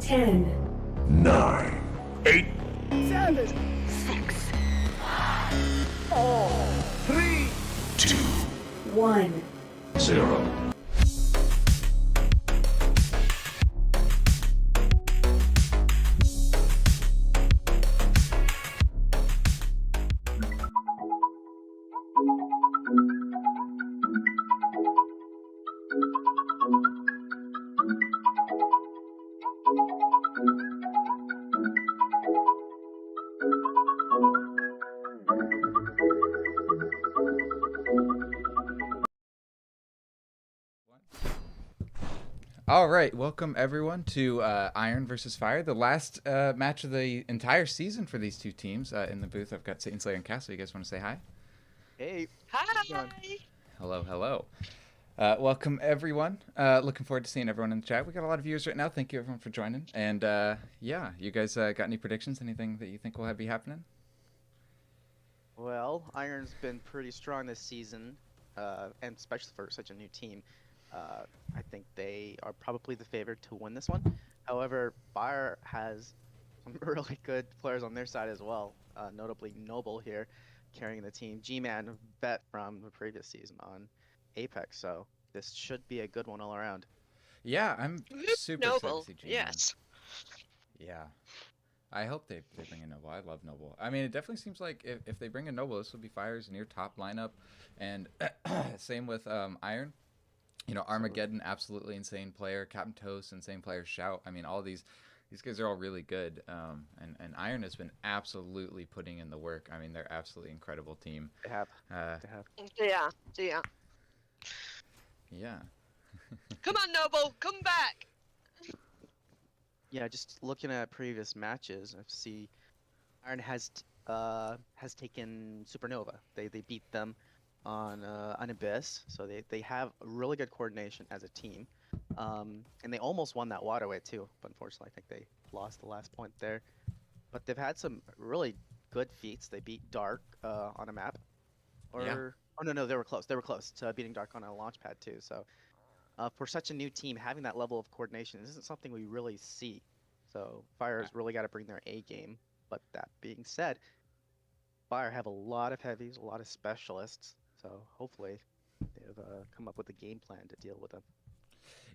10, 9, 8, 7, 6, 3, 2, 1. 0. All right, welcome everyone to Iron versus Fire, the last match of the entire season for these two teams. In the booth, I've got Satan Slayer and Castle. You guys want to say hi? Hey. Hi. Hello, hello. Welcome everyone. Looking forward to seeing everyone in the chat. We got a lot of viewers right now. Thank you everyone for joining. And yeah, you guys got any predictions? Anything that you think will be happening? Well, Iron's been pretty strong this season, and especially for such a new team. I think they are probably the favorite to win this one. However, Fire has some really good players on their side as well, notably Noble here, carrying the team. G-Man, vet from the previous season on Apex, so this should be a good one all around. Yeah, I'm super Noble. excited to see G-Man. Yes. Yeah. I hope they bring in Noble. I love Noble. I mean, it definitely seems like if they bring in Noble, this will be Fire's near top lineup. And same with Iron. You know, Armageddon, absolutely insane player. Captain Toast, insane player. Shout. I mean, all these guys are all really good. And Iron has been absolutely putting in the work. I mean, they're absolutely incredible team. They have. Yeah. Yeah. Come on, Noble. Come back. Yeah, just looking at previous matches, I see Iron has taken Supernova. They beat them on Abyss, so they have really good coordination as a team, and they almost won that waterway too, but unfortunately I think they lost the last point there. But they've had some really good feats. They beat Dark on a map, Yeah. Oh no, they were close. They were close to beating Dark on a launch pad too. So for such a new team, having that level of coordination isn't something we really see. So Fire's really got to bring their A game. But that being said, Fire have a lot of heavies, a lot of specialists. So hopefully they've come up with a game plan to deal with them.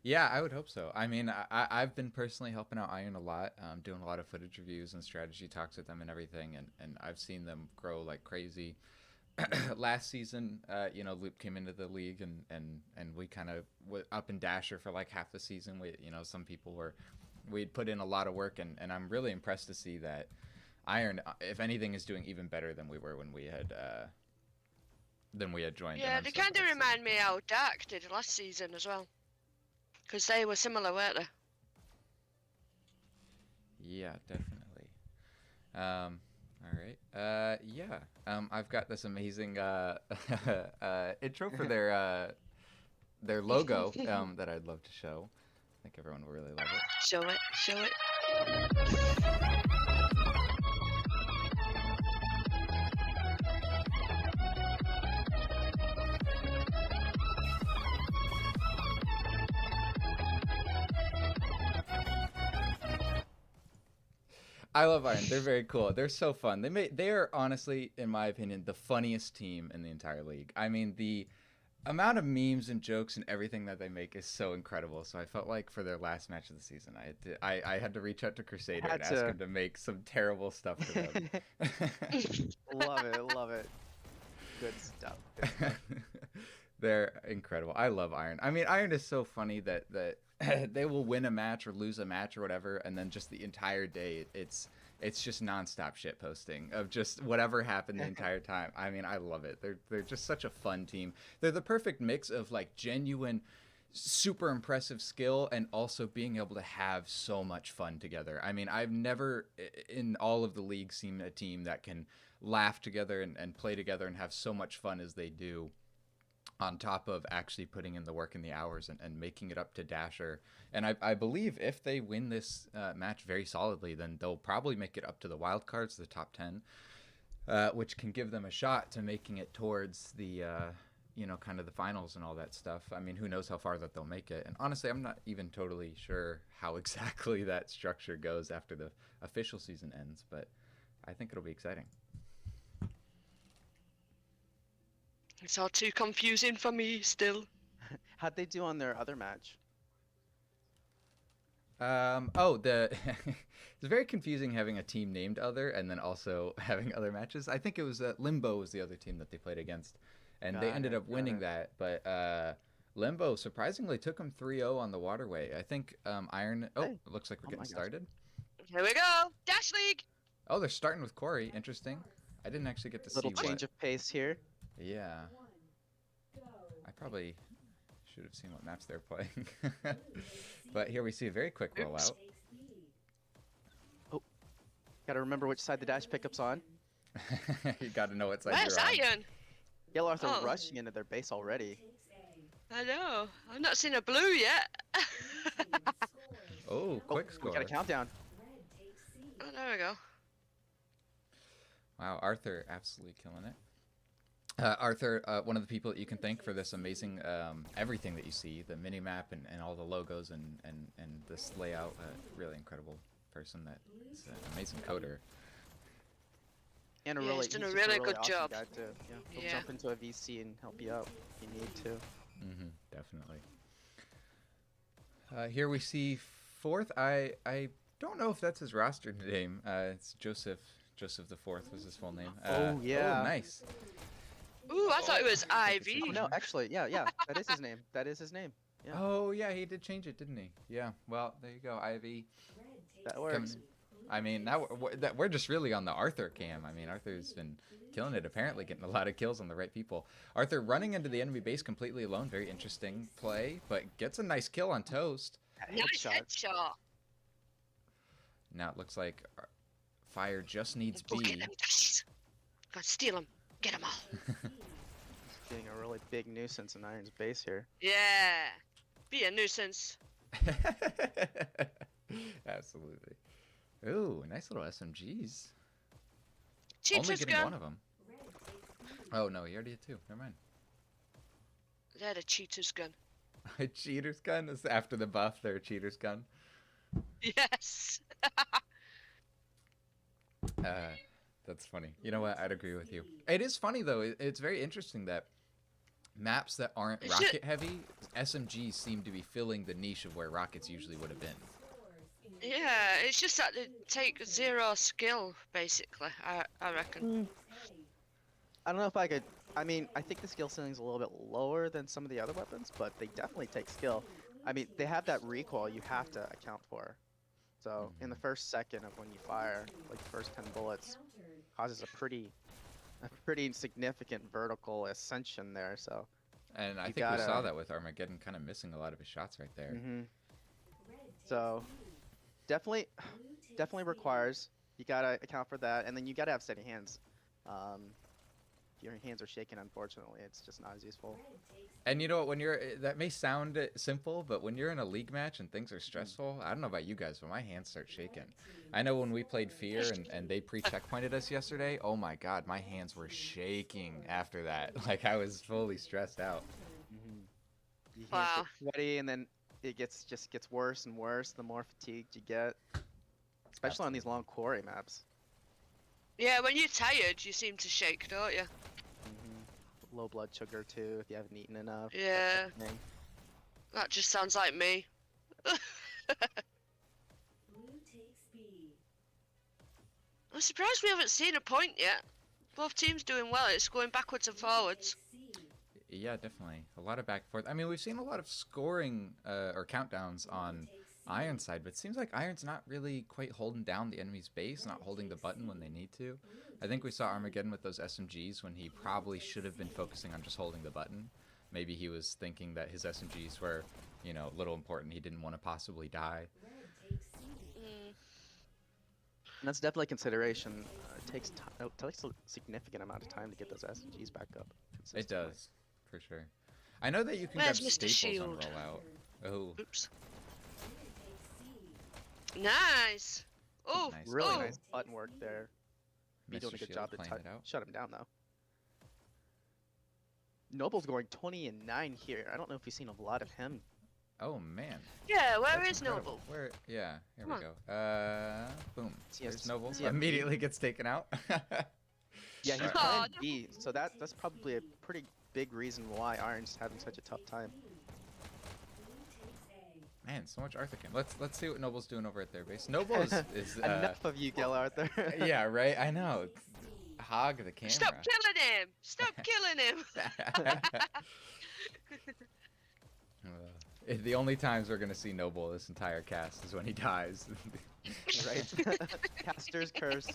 Yeah, I would hope so. I mean, I've been personally helping out Iron a lot, doing a lot of footage reviews and strategy talks with them and everything, and I've seen them grow like crazy. Last season, you know, Loop came into the league, and we kind of went up and dasher for like half the season. Some people we'd put in a lot of work, and I'm really impressed to see that Iron, if anything, is doing even better than we were when we had joined. Yeah, they kind of remind me how Dark did last season as well. Because they were similar, weren't they? Yeah, definitely. All right. Yeah. I've got this amazing intro for their logo that I'd love to show. I think everyone will really love it. Show it. I love Iron. They're very cool. They're so fun. They are honestly, in my opinion, the funniest team in the entire league. I mean, the amount of memes and jokes and everything that they make is so incredible. So I felt like for their last match of the season, I had to reach out to Crusader and ask him to make some terrible stuff for them. Love it. Good stuff. They're incredible. I love Iron. I mean, Iron is so funny that they will win a match or lose a match or whatever, and then just the entire day it's just nonstop shit posting of just whatever happened the entire time. I mean, I love it. They're just such a fun team. They're the perfect mix of like genuine, super impressive skill and also being able to have so much fun together. I mean, I've never in all of the leagues seen a team that can laugh together and play together and have so much fun as they do, on top of actually putting in the work and the hours and making it up to Dasher. And I believe if they win this match very solidly, then they'll probably make it up to the wild cards, the top 10, which can give them a shot to making it towards the you know, kind of the finals and all that stuff. I mean, who knows how far that they'll make it. And honestly, I'm not even totally sure how exactly that structure goes after the official season ends, but I think it'll be exciting. It's all too confusing for me still. How'd they do on their other match? It's very confusing having a team named Other and then also having other matches. I think it was Limbo was the other team that they played against, and they ended up winning that. But Limbo surprisingly took them 3-0 on the Waterway. I think Iron. Oh, it looks like we're getting started. Here we go, Dash League. Oh, they're starting with Corey. Interesting. I didn't actually get to see Little change of pace here. Yeah. I probably should have seen what maps they're playing. But here we see a very quick rollout. Oh, gotta remember which side the dash pickup's on. You gotta know what side Where's you're on. Iron? Yellow Earth are Oh. rushing into their base already. I know. I've not seen a blue yet. Oh, quick We score. got a countdown. Oh, there we go. Wow, Arthur absolutely killing it. Arthur, one of the people that you can thank for this amazing everything that you see, the mini map and all the logos and this layout. Really incredible person that is an amazing coder. And Yeah, he's done he's a just really good awesome job. guy too. Yeah, he'll Yeah. jump into a VC and help you out if you need to. Definitely. Here we see fourth. I don't know if that's his roster name. It's Joseph. Joseph the Fourth was his full name. Oh, yeah. Oh, nice. Ooh, I thought it was Ivy. Oh no, actually, yeah, that is his name. That is his name. Yeah, Oh yeah, he did change it, didn't he? Yeah. Well, there you go, Ivy. that works. I mean, we're just really on the Arthur cam. I mean, Arthur's been killing it, apparently getting a lot of kills on the right people. Arthur running into the enemy base completely alone. Very interesting play, but gets a nice kill on Toast. Nice headshot. Now it looks like Fire just needs Go get B. them dashes. Go steal them. Get them all. Being a really big nuisance in Iron's base here. Yeah. Be a nuisance. Absolutely. Ooh, nice little SMGs. Only Cheater's getting gun. one of them. Oh no, he already had two. Never mind. They're the cheater's gun. A cheater's gun is after the buff. They're a cheater's gun. Yes. That's funny. You know what? I'd agree with you. It is funny though. It's very interesting that maps that aren't Is it- rocket heavy, SMGs seem to be filling the niche of where rockets usually would have been. Yeah, it's just that they take zero skill, basically, I reckon. I don't know if I could. I mean, I think the skill ceiling's a little bit lower than some of the other weapons, but they definitely take skill. I mean, they have that recoil you have to account for. So in the first second of when you fire, like the first 10 bullets, causes a pretty significant vertical ascension there. So. And I You think we saw gotta- that with Armageddon kind of missing a lot of his shots right there. So definitely requires, you gotta account for that, and then you gotta have steady hands. If your hands are shaking, unfortunately, it's just not as useful. And you know what, that may sound simple, but when you're in a league match and things are stressful, I don't know about you guys, but my hands start shaking. I know when we played Fear and they pre-checkpointed us yesterday, oh my god, my hands were shaking after that. Like I was fully stressed out. Your hands Wow. get sweaty, and then it just gets worse and worse the more fatigued you get, especially on these long quarry maps. Yeah, when you're tired, you seem to shake, don't you? Low blood sugar too if you haven't eaten enough. that Yeah. type of thing. That just sounds like me. I'm surprised we haven't seen a point yet. Both teams doing well. It's going backwards and forwards. Yeah, definitely. A lot of back and forth. I mean, we've seen a lot of scoring or countdowns on Iron's side, but it seems like Iron's not really quite holding down the enemy's base, not holding the button when they need to. I think we saw Armageddon with those SMGs when he probably should have been focusing on just holding the button. Maybe he was thinking that his SMGs were, you know, a little important. He didn't want to possibly die. And that's definitely a consideration. It takes a significant amount of time to get those SMGs back up. It consistently. does, for sure. I know that you can Where's grab Mr. staples on Shield? rollout. Oh, Oops. Nice. Oh, Nice. Really oh. nice button work there. Be Mr. doing a good Shield job to playing it out. shut him down though. Noble's going 20-9 here. I don't know if you've seen a lot of him. Oh man. Yeah, where That's is incredible. Noble? Where? Yeah. Here Come we on. go. Boom. See, yes, There's Noble. see, yeah. Immediately gets taken out. Yeah, he's Alright. Aw, playing B, so that's probably a pretty big reason why Iron's having such a tough time. Man, so much Arthur cam. Let's see what Noble's doing over at their base. Noble is Enough of you, Gil Arthur. yeah, right. I know. Hog the camera. Stop killing him! Stop killing him! The only times we're gonna see Noble this entire cast is when he dies. Right? Caster's curse.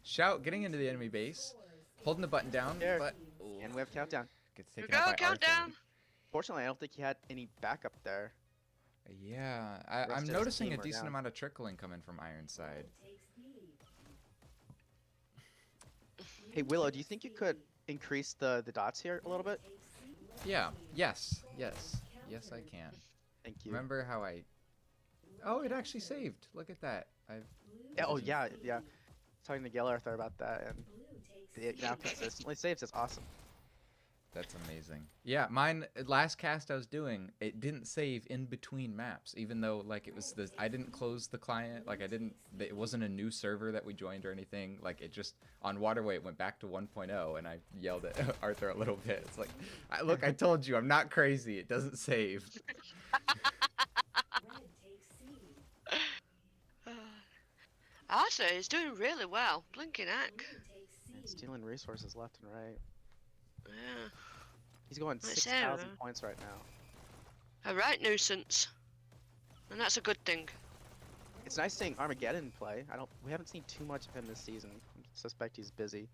Shout getting into the enemy base, holding the button down, There. but And we have countdown. gets Here we taken out go, by countdown! Arthur. Fortunately, I don't think he had any backup there. Yeah, Rest I'm of his noticing team a are decent down. amount of trickling coming from Iron's side. Hey, Willow, do you think you could increase the dots here a little bit? Yeah. Yes. I can. Thank you. Remember how I? Oh, it actually saved. Look at that. Yeah, oh, yeah. Talking to Gil Arthur about that, and it now consistently saves. It's awesome. That's amazing. Yeah, mine last cast I was doing, it didn't save in between maps, even though like it was the I didn't close the client, like it wasn't a new server that we joined or anything. Like it just on Waterway it went back to 1.0, and I yelled at Arthur a little bit. It's like, look, I told you, I'm not crazy. It doesn't save. Arthur is doing really well. Blinking heck. And stealing resources left and right. Yeah. He's going Let's 6,000 say, points right now. A right nuisance. And that's a good thing. It's nice seeing Armageddon play. We haven't seen too much of him this season. I suspect he's busy.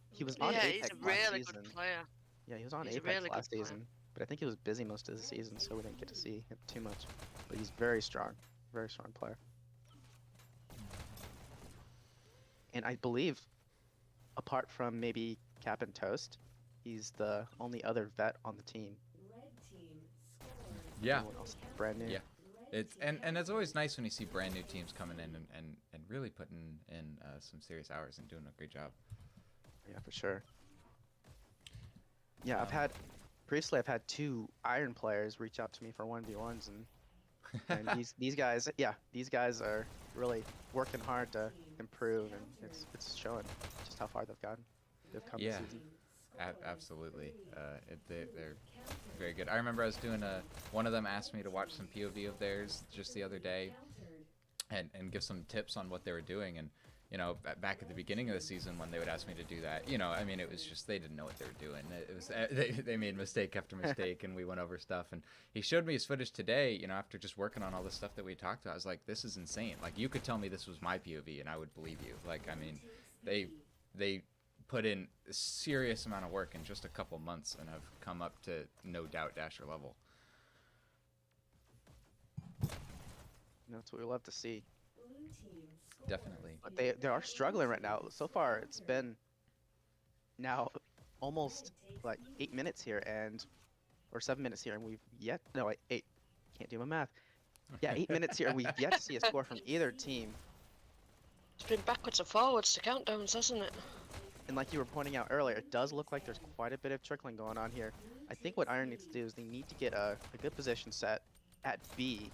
He was on Yeah, he's Apex a last really season. good player. Yeah, he was on He's a Apex really good last player. season, but I think he was busy most of the season, so we didn't get to see him too much. But he's very strong player. And I believe, apart from maybe Cap and Toast, he's the only other vet on the team. Yeah. Everyone else is brand new. Yeah. It's and it's always nice when you see brand new teams coming in and really putting in some serious hours and doing a great job. Yeah, for sure. Yeah, previously I've had 2 Iron players reach out to me for 1v1s, and these guys are really working hard to improve, and it's showing just how far they've come Yeah. this season. Absolutely. They're very good. I remember I was doing one of them asked me to watch some POV of theirs just the other day and give some tips on what they were doing. And, you know, back at the beginning of the season when they would ask me to do that, you know, I mean, it was just, they didn't know what they were doing. It was, they made mistake after mistake and we went over stuff. And he showed me his footage today, you know, after just working on all the stuff that we talked about. I was like, this is insane. Like, you could tell me this was my POV and I would believe you. Like, I mean, they put in a serious amount of work in just a couple months and have come up to no doubt Dasher level. That's what we love to see. Definitely. But they are struggling right now. So far, it's been now almost like 8 minutes here, or 7 minutes here, and we've yet eight. Can't do my math. Yeah, 8 minutes here, and we've yet to see a score from either team. It's been backwards and forwards to countdowns, hasn't it? And like you were pointing out earlier, it does look like there's quite a bit of trickling going on here. I think what Iron needs to do is they need to get a good position set at B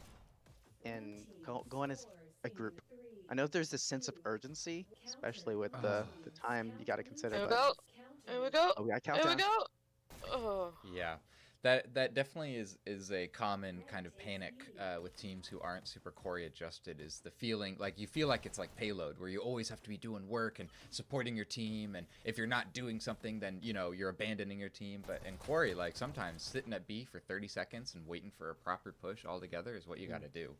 and go in as a group. I know there's this sense of urgency, especially with the time you got to consider. Here we but- go. Here we go. Oh, we got Here we countdown. go. Oh. Yeah, that definitely is a common kind of panic with teams who aren't super Corey adjusted. Is the feeling like you feel like it's like Payload, where you always have to be doing work and supporting your team, and if you're not doing something, then you know you're abandoning your team. But in Corey, like sometimes sitting at B for 30 seconds and waiting for a proper push altogether is what you got to do.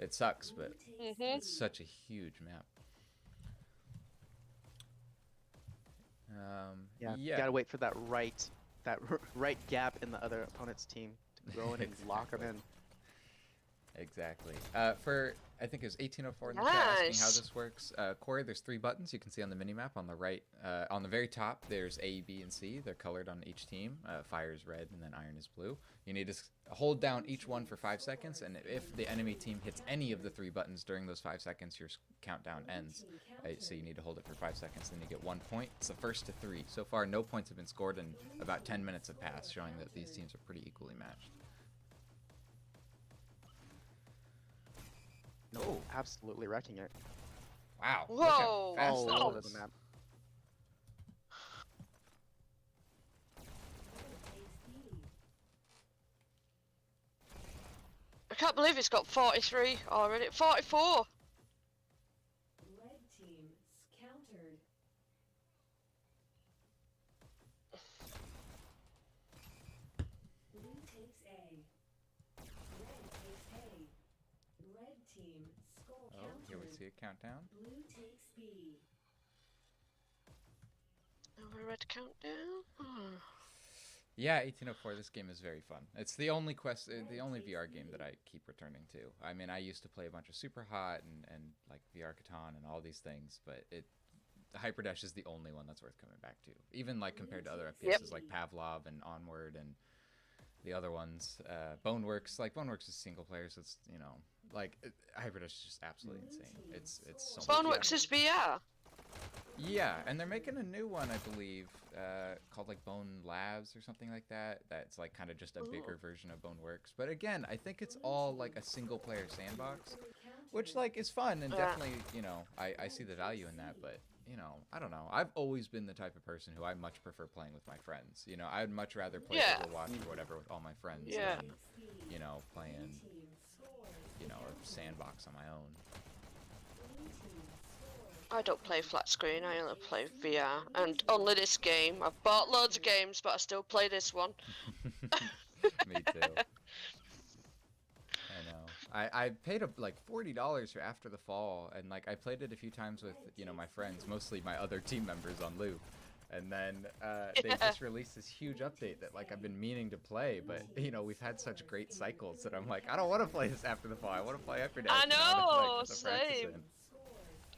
It sucks, but it's such a huge map. You gotta wait for that right gap in the other opponent's team to go in and lock them in. Exactly. For I think it was 1804 in the chat asking how Nice. this works. Corey, there's 3 buttons you can see on the minimap on the right. On the very top, there's A, B, and C. They're colored on each team. Fire is red, and then iron is blue. You need to hold down each one for 5 seconds, and if the enemy team hits any of the 3 buttons during those 5 seconds, your countdown ends. So you need to hold it for 5 seconds, then you get 1 point. It's the first to 3. So far, no points have been scored, and about 10 minutes have passed, showing that these teams are pretty equally matched. No, absolutely wrecking it. Wow. Whoa. Look how fast All that over was. the map. I can't believe he's got 43 already. 44! Red team countered. Blue takes A. Red takes A. Red team score Oh, here we countered. see a countdown. Blue takes B. Another red countdown. Oh. Yeah, 1804. This game is very fun. It's the only the only VR game that I keep returning to. I mean, I used to play a bunch of Super Hot and like VR Catan and all these things, but Hyperdash is the only one that's worth coming back to. Even like compared to other FPSs like Pavlov and Onward and the other ones, Boneworks. Like Boneworks is single player, so it's like Hyperdash is just absolutely insane. It's so much fun. Boneworks is VR. Yeah, and they're making a new one, I believe, called like Bone Labs or something like that. That's like kind of just a bigger version of Boneworks. But again, I think it's all like a single player sandbox, which like is fun and definitely, I see the value in that. But I don't know. I've always been the type of person who I much prefer playing with my friends. I'd much rather play Overwatch or whatever with all my friends than playing a sandbox on my own. I don't play flat screen, I only play VR. And only this game. I've bought loads of games, but I still play this one. Me too. I know. I paid like $40 for After the Fall, and like I played it a few times with my friends, mostly my other team members on loop. And then they just released this huge update that like I've been meaning to play, but we've had such great cycles that I'm like, I don't want to play this After the Fall. I want to play Hyperdash. I know, get the practice same. in.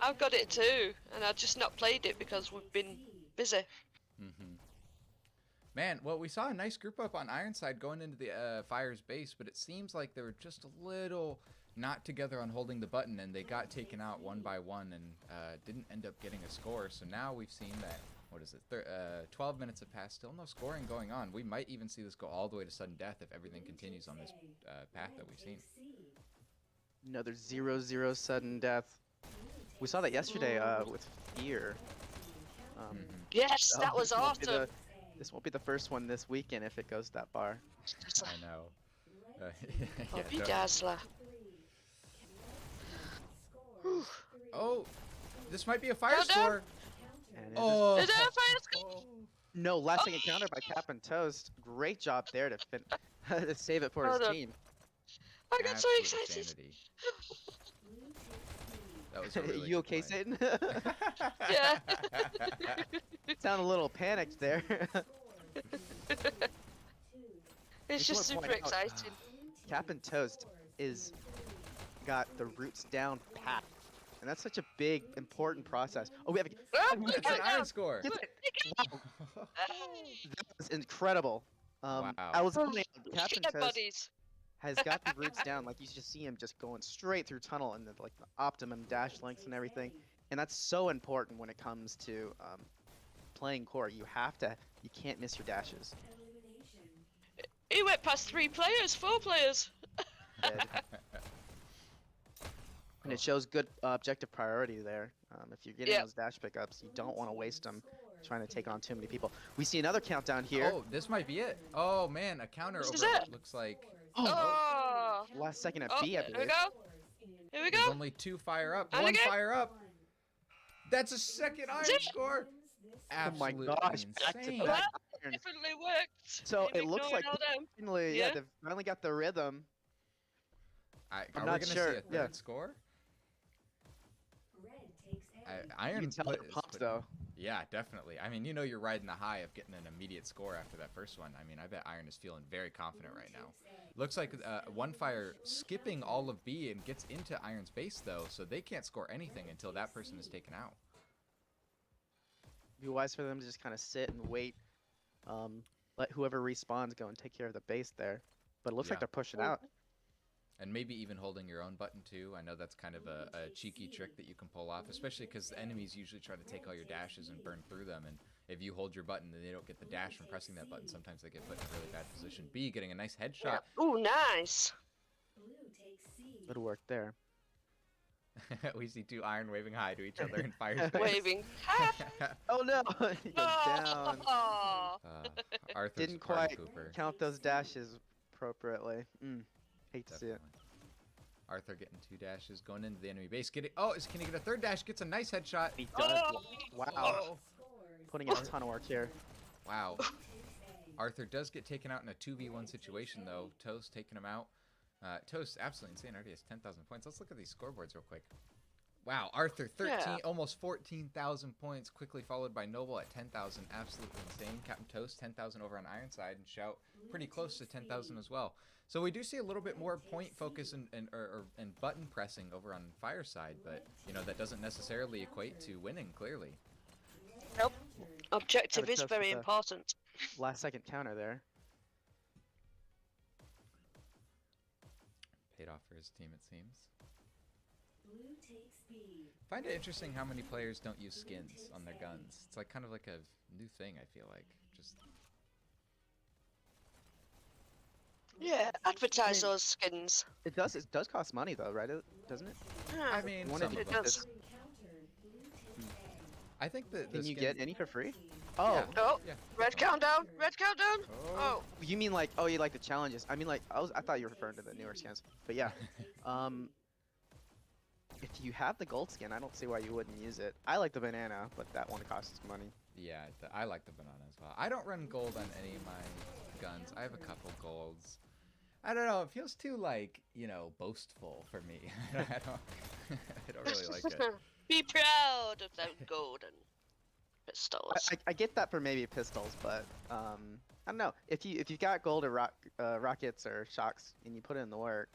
I've got it too, and I've just not played it because we've been busy. Man, well, we saw a nice group up on Ironside going into the Fire's base, but it seems like they were just a little not together on holding the button, and they got taken out one by one and didn't end up getting a score. So now we've seen that, 12 minutes have passed, still no scoring going on. We might even see this go all the way to sudden death if everything continues on this path that we've seen. Another 0-0 sudden death. We saw that yesterday with Fear. Yes, that was this won't be awesome. This won't be the first one this weekend if it goes that far. I know. Bobby Dazzler. Oh, this might be a fire Countdown. score. And Oh. Is that a fire score? no, last second counter by Cap and Toast. Great job there to to save it for Hold his on. team. I got so Absolute excited. insanity. That was a really You good okay, play. Satan? Yeah. Sound a little panicked there. It's Just just wanna super point out, exciting. Cap and Toast is got the roots down pat, and that's such a big, important process. Oh, we have Ah, a, look It's an at iron that. score. wow, that was incredible. Wow. I was wondering, Cap and Yeah, Toast buddies. has got the roots down. Like you just see him just going straight through tunnel and the optimum dash lengths and everything. And that's so important when it comes to playing core. You can't miss your dashes. He went past 3 players, 4 players. And it shows good objective priority there. If you're getting Yeah. those dash pickups, you don't want to waste them trying to take on too many people. We see another countdown here. Oh, this might be it. Oh man, a counter This is over. it. Looks like Oh. Last second at Oh, B, I here we believe. go. Here we there's go. only 2 fire up. And 1 again. fire up. That's a second iron Zip. score. Oh my Absolutely gosh, back to insane. back Well, iron. definitely worked. So Been it looks like ignoring all them. finally, Yeah. they've finally got the rhythm. Are I'm we not gonna sure, see a third yeah. score? Red takes A. Iron You can tell put- they're is pumped put- though. Yeah, definitely. I mean, you're riding the high of getting an immediate score after that first one. I mean, I bet Iron is feeling very confident right now. Looks like OneFire skipping all of B and gets into Iron's base, though, so they can't score anything until that person is taken out. It'd be wise for them to just kind of sit and wait. Let whoever respawns go and take care of the base there. But it looks like Yeah. they're pushing out. And maybe even holding your own button, too. I know that's kind of a cheeky trick that you can pull off, especially because the enemies usually try to take all your dashes and burn through them. And if you hold your button, then they don't get the dash from pressing that button. Sometimes they get put in a really bad position. B getting a nice headshot. Ooh, nice. Blue takes C. Good work there. We see two Iron waving hi to each other in Fire's face. Waving. Oh no! He goes down. Oh. Arthur's Didn't party quite pooper. count those dashes appropriately. Hate to see it. Definitely. Arthur getting 2 dashes, going into the enemy base. Can he get a 3rd dash? Gets a nice headshot. He does. Oh. Wow. Scores. Putting in a ton of work here. Wow. Takes A. Arthur does get taken out in a 2v1 situation, though. Toast taking him out. Toast, absolutely insane. Already has 10,000 points. Let's look at these scoreboards real quick. Wow, Arthur, 13, Yeah. almost 14,000 points, quickly followed by Noble at 10,000. Absolutely insane. Captain Toast, 10,000 over on Ironside, and Shout pretty close to 10,000 as well. So we do see a little bit more point focus and button pressing over on Fireside, but, that doesn't necessarily equate to winning, clearly. Nope. Objective Gotta is toast very with a- important. Last second counter there. Paid off for his team, it seems. Blue takes B. Find it interesting how many players don't use skins on their guns. It's like kind of like a new thing, I feel like. Just Yeah, advertise those skins. It does cost money though, right? Doesn't it? I mean, One some of of it them. does. Encountered. Blue takes A. I think that Can you get any for free? Oh, Yeah. Oh, Yeah. red countdown, red countdown. Oh, you mean like you like the challenges? I mean like I thought you were referring to the newer skins. But yeah. If you have the gold skin, I don't see why you wouldn't use it. I like the banana, but that one costs money. Yeah, I like the banana as well. I don't run gold on any of my guns. I have a couple golds. I don't know. It feels too boastful for me. I don't really like it. be proud of those golden pistols. I get that for maybe pistols, but I don't know. If you got gold or rockets or shocks and you put in the work,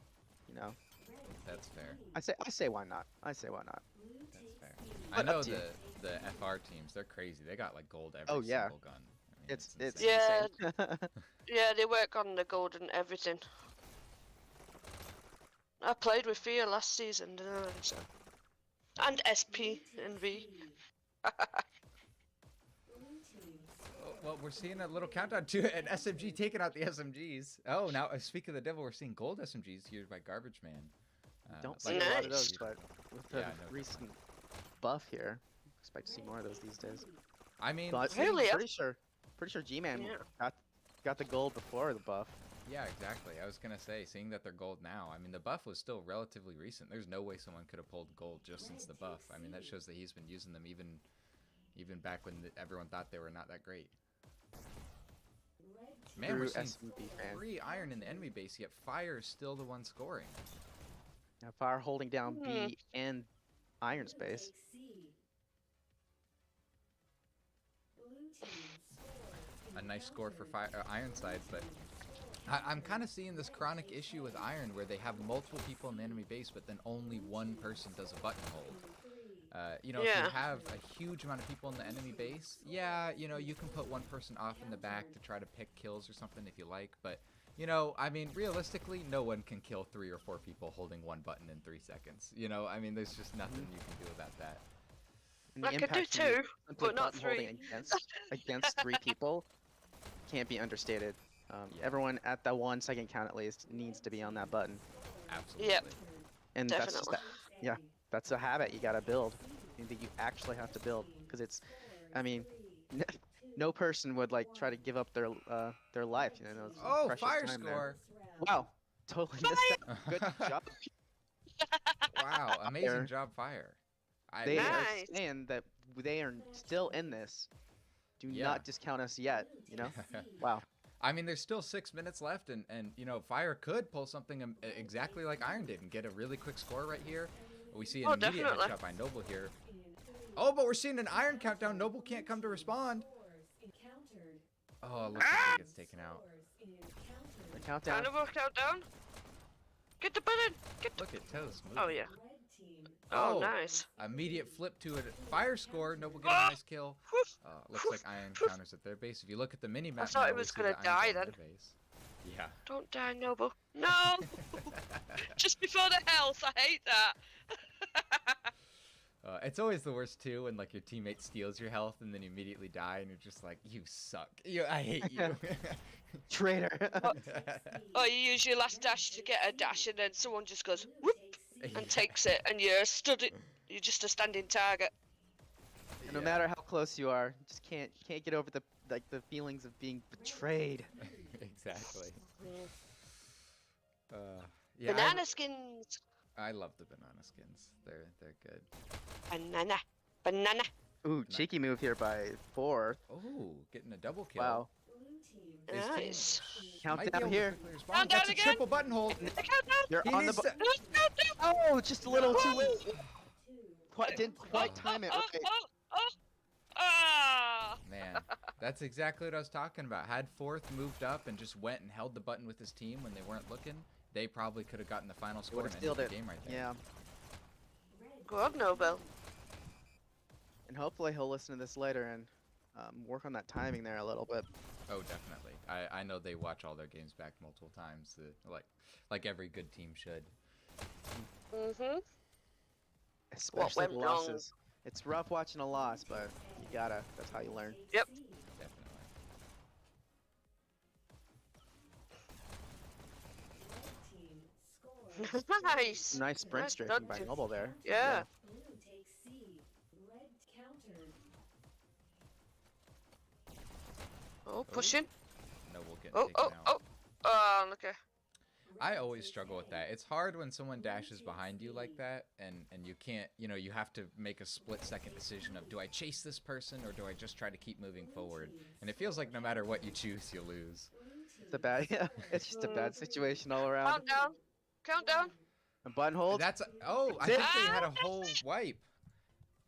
That's fair. I say why not? I say why not? Blue That's takes fair. B. I But know up to you. the FR teams. They're crazy. They got like gold every Oh, yeah. single gun. I mean, It's insane. Yeah. insane. Yeah, they work on the gold and everything. I played with Fear last season, so. And SP and V. Blue team Oh, well, we're seeing a little countdown to an SMG taking out the SMGs. Oh, now speak of the devil, we're seeing gold SMGs here by Garbage Man. Don't see see a lot of those, Nice. but with the Yeah, no. recent buff here, expect to see more of those these days. I mean, But Really? pretty sure G-Man Yeah. got the gold before the buff. yeah, exactly. I was gonna say, seeing that they're gold now. I mean, the buff was still relatively recent. There's no way someone could have pulled gold just since the buff. I mean, that shows that he's been using them even back when everyone thought they were not that great. red team Man, True we're seeing SMB fan. 3 Iron in the enemy base, yet Fire is still the one scoring. Now Fire holding down Hmm. B and Iron Space. takes C. Blue team scores. A nice score for Ironside, but I'm kind of seeing this chronic issue with Iron where they have multiple people in the enemy base, but then only one person does a button hold. If you Yeah. have a huge amount of people in the enemy base, yeah, you can put one person off in the back to try to pick kills or something if you like, but, I mean, realistically, no one can kill 3 or 4 people holding one button in 3 seconds. I mean, there's just nothing you can do about that. And I could do impact from 2, simply but not button holding 3. against 3 people can't be understated. Yeah. Everyone at the 1 second count at least needs to be on that button, Absolutely. Yep. and that's just Definitely. yeah, that's a habit you gotta build. That you actually have to build, because it's, I mean, no person would like try to give up their life. It's Oh, precious Fire time there. score. Wow, totally missed that. Good job. Wow, amazing There. job, Fire. They Nice. are saying that they are still in this. Do Yeah. not discount us yet. Wow. I mean, there's still 6 minutes left, and Fire could pull something exactly like Iron did and get a really quick score right here. We see an Oh, immediate definitely. headshot by Noble here. Oh, but we're seeing an Iron countdown. Noble can't come to respond. Scores encountered. Oh, it looks like he gets taken out. Scores encountered. The countdown. Kind of work countdown. Get the button. Get the. Look at Toes moving. Oh yeah. Red team. Oh, Oh. nice. Immediate flip to a fire score. Noble get a nice kill. Looks like Iron counters at their base. If you look at the mini map, I thought now, it we was see gonna that Iron's die on then. their base. Yeah. Don't die, Noble. No. Just before the health. I hate that. It's always the worst too when like your teammate steals your health and then you immediately die and you're just like, you suck. I hate you. Traitor. Or you use your last dash to get a dash, and then someone just goes whoop and takes it, and you're You're just a standing target. And no matter how close you are, you just can't get over the feelings of being betrayed. Exactly. Yeah, Banana skins. I love the banana skins. They're good. Banana. Ooh, cheeky move here by 4. Oh, getting a double kill. Wow. Blue team. His team Nice. might be Countdown able to here. quickly respond. Countdown That's a again? triple button hold. The countdown. You're He on the. needs to- Oh, just a little too late. Two. Didn't quite time it right. Ah! Man, that's exactly what I was talking about. Had fourth moved up and just went and held the button with his team when they weren't looking, they probably could have gotten the final score Would and have ended sealed the it. game right there. Yeah. Good, Noble. And hopefully he'll listen to this later and work on that timing there a little bit. Oh, definitely. I know they watch all their games back multiple times, like every good team should. Mhm. Especially went the wrong? losses. It's rough watching a loss, but you gotta. That's how you learn. Yep. Definitely. Red team scores. Nice. Nice sprint Nice strafing by dodge. Noble there. Yeah. Blue takes C. Red countered. Oh, pushing. Noble getting Oh, taken oh, out. oh. Oh, okay. I always struggle with that. It's hard when someone dashes behind you like that, and you can't, you have to make a split-second decision of, do I chase this person or do I just try to keep moving forward? And it feels like no matter what you choose, you lose. It's a bad. Yeah. It's just a bad situation all around. Countdown. Countdown. And button hold. I That's think it. they had a whole wipe.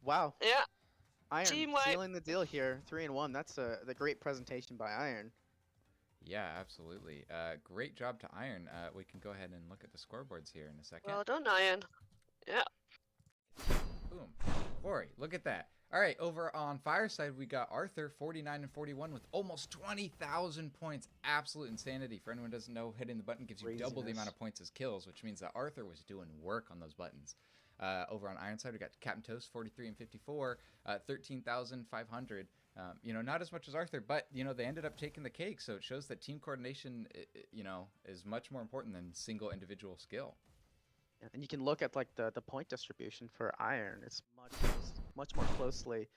Wow. Yeah. Iron Team wipe. sealing the deal here. 3-1. That's the great presentation by Iron. Yeah, absolutely. Great job to Iron. We can go ahead and look at the scoreboards here in a second. Well done, Iron. Yeah. Boom. Corey, look at that. All right, over on Fireside, we got Arthur, 49 and 41 with almost 20,000 points. Absolute insanity. For anyone who doesn't know, hitting the button gives you double the Craziness. amount of points as kills, which means that Arthur was doing work on those buttons. Over on Ironside, we got Captain Toast, 43 and 54, 13,500. Not as much as Arthur, but, they ended up taking the cake. So it shows that team coordination, is much more important than single individual skill. And you can look at like the point distribution for Iron. It's much more closely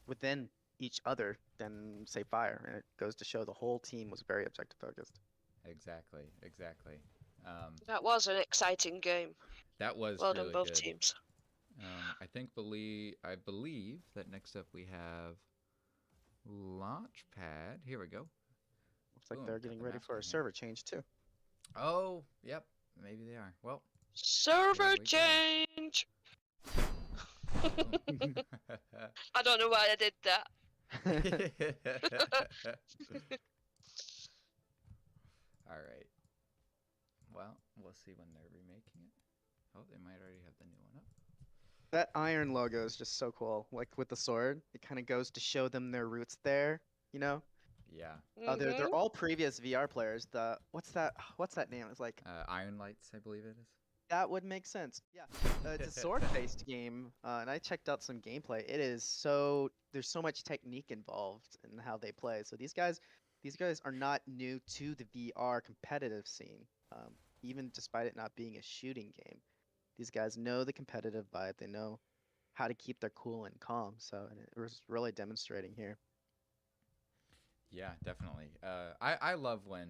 within each other than say Fire, and it goes to show the whole team was very objective focused. Exactly. That was an exciting game. That was Well really done, both good. teams. I believe that next up we have Launchpad. Here we go. Looks like Boom, they're got getting the ready maps for on a here. server change too. Oh, yep. Maybe they are. Well. Server we go. change. boom. I don't know why I did that. All right. Well, we'll see when they're remaking it. Oh, they might already have the new one up. That Iron logo is just so cool. Like with the sword, it kind of goes to show them their roots there. Yeah. They're all previous VR players. What's that name? It's like Iron Lights, I believe it is. that would make sense. Yeah, it's a sword-based game, and I checked out some gameplay. There's so much technique involved in how they play. So these guys are not new to the VR competitive scene, even despite it not being a shooting game. These guys know the competitive vibe. They know how to keep their cool and calm. So and it was really demonstrating here. Yeah, definitely. I love when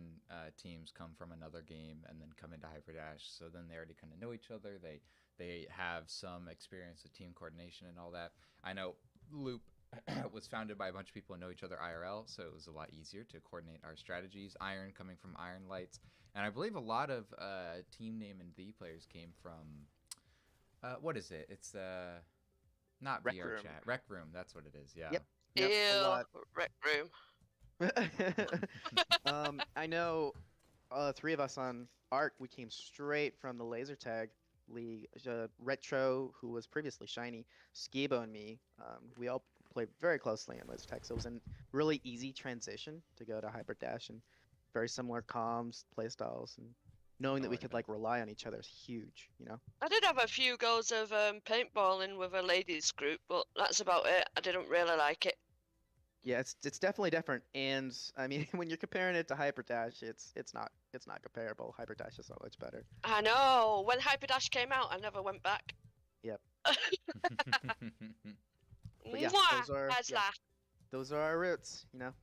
teams come from another game and then come into Hyperdash. So then they already kind of know each other. They have some experience with team coordination and all that. I know Loop was founded by a bunch of people who know each other IRL, so it was a lot easier to coordinate our strategies. Iron coming from Iron Lights. And I believe a lot of Team Name and V players came from, what is it? It's Not Rec VR Room. chat. Rec Room. That's what it is. Yeah. Yep. Yep, a Ew, lot. rec room. I know 3 of us on ARC, we came straight from the laser tag league. Retro, who was previously Shiny, Skibo, and me, we all played very closely in laser tag, so it was a really easy transition to go to Hyperdash, and very similar comms, playstyles, and knowing that we could like rely on each other is huge, you know? I did have a few goes of paintballing with a ladies group, but that's about it. I didn't really like it. Yeah, it's definitely different, and I mean, when you're comparing it to Hyperdash, it's not comparable. Hyperdash is so much better. I know. When Hyperdash came out, I never went back. Yep. But yeah, yeah, those are our roots, you know.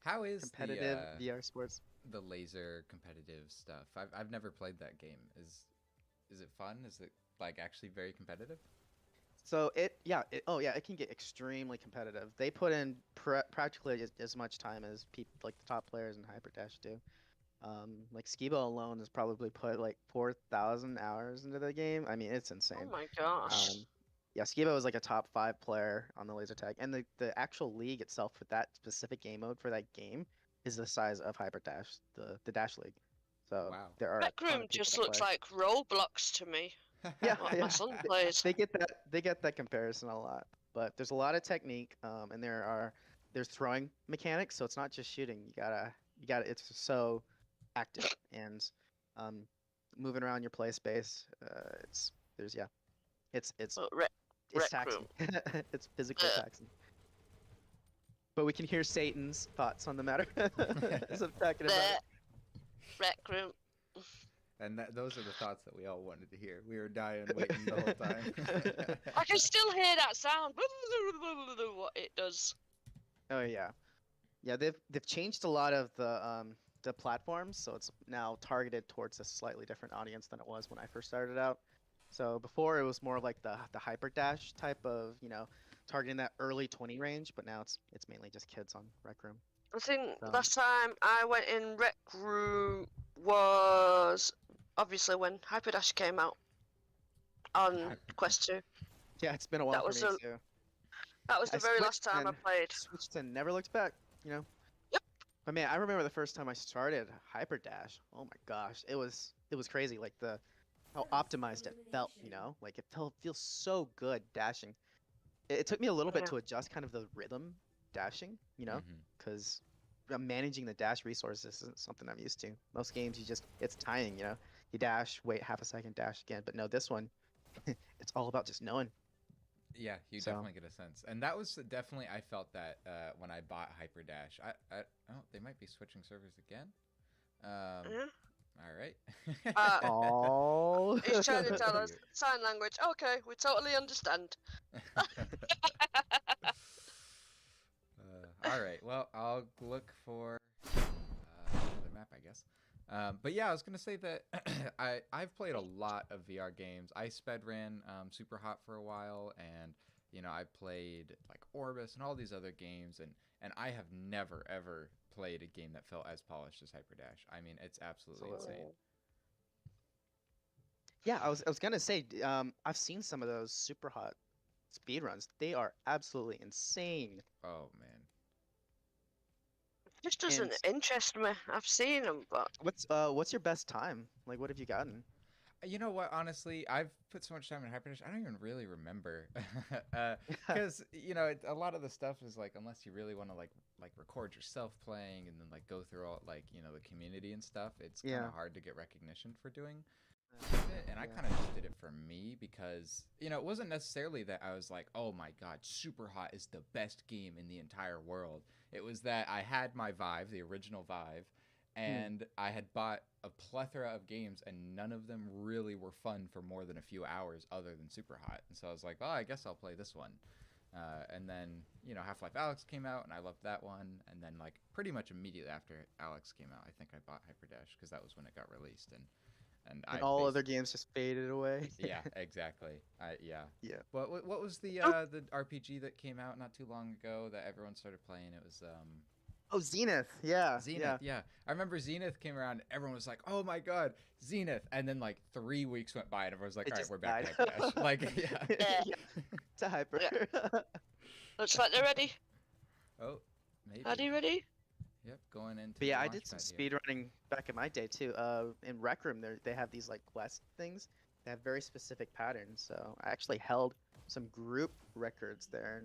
How is Competitive VR sports. the laser competitive stuff? I've never played that game. Is it fun? Is it like actually very competitive? So it can get extremely competitive. They put in practically as much time as people like the top players in Hyperdash do. Like Skibo alone has probably put like 4,000 hours into the game. I mean, it's insane. oh my gosh. Yeah, Skibo is like a top 5 player on the laser tag, and the actual league itself with that specific game mode for that game is the size of Hyperdash, the Dash League. So Wow. there are Rec a ton room of people just that looks play. like Roblox to me. Yeah, What my yeah. son plays. They get that comparison a lot, but there's a lot of technique, and there's throwing mechanics, so it's not just shooting. You gotta it's so active and moving around your play space. It's But Rec taxing. room. It's physically taxing. But we can hear Satan's thoughts on the matter as I'm talking about it. Rec room. And those are the thoughts that we all wanted to hear. We were dying waiting the whole time. I can still hear that sound. What it does. Oh yeah, yeah. They've changed a lot of the platforms, so it's now targeted towards a slightly different audience than it was when I first started out. So before it was more of like the Hyperdash type of, you know, targeting that early 20 range, but now it's mainly just kids on Rec Room. I think So- last time I went in Rec Room was obviously when Hyperdash came out on Quest 2. Yeah, it's been a while That for was me a- too. That was the I very last switched time I and- played. Switched and never looked back, you know. Yep. But man, I remember the first time I started Hyperdash. Oh my gosh, it was crazy. Like how optimized it felt, you know. Like it feels so good dashing. It took me a little bit Yeah. to adjust kind of the rhythm dashing, you know, Mhm. because managing the dash resources isn't something I'm used to. Most games it's timing, you know. You dash, wait half a second, dash again. But no, this one, it's all about just knowing. Yeah, you So- definitely get a sense, and that was definitely I felt that when I bought Hyperdash. Oh, they might be switching servers again. Yeah. All right. Oh. He's trying to tell us sign language. Okay, we totally understand. All right. Well, I'll look for another map, I guess. But yeah, I was gonna say that I've played a lot of VR games. I sped ran Super Hot for a while, and you know I played like Orbis and all these other games, and I have never ever played a game that felt as polished as Hyperdash. I mean, it's absolutely insane. Yeah, I was gonna say, I've seen some of those super hot speed runs. They are absolutely insane. Oh man. It just doesn't interest me. I've seen them, but What's your best time? Like, what have you gotten? You know what? Honestly, I've put so much time in Hyperdash, I don't even really remember, because you know a lot of the stuff is like unless you really want to like record yourself playing and then like go through all like you know the community and stuff. It's kind of hard to get recognition for doing it, and I kind of just did it for me because you know it wasn't necessarily that I was like, oh my god, Super Hot is the best game in the entire world. It was that I had my Vive, the original Vive. And I had bought a plethora of games, and none of them really were fun for more than a few hours other than Super Hot. And so I was like, oh, I guess I'll play this one. And then, you know, Half-Life Alyx came out, and I loved that one. And then, like, pretty much immediately after Alyx came out, I think I bought Hyperdash because that was when it got released. And all other games just faded away. Yeah, exactly. Yeah. Yeah. What was the RPG that came out not too long ago that everyone started playing? It was... Oh, Zenith. Yeah. Zenith, yeah. I remember Zenith came around. Everyone was like, "Oh my god, Zenith!" And then like 3 weeks went by, and everyone was like, It "All right, just we're back died. to Hyperdash." Like, yeah. to Hyper. Looks like they're ready. Oh, maybe. Are they ready? Yep, going into. But yeah, the I did some launch pad here. speedrunning back in my day too. In Rec Room, they have these like quest things that have very specific patterns. So I actually held some group records there,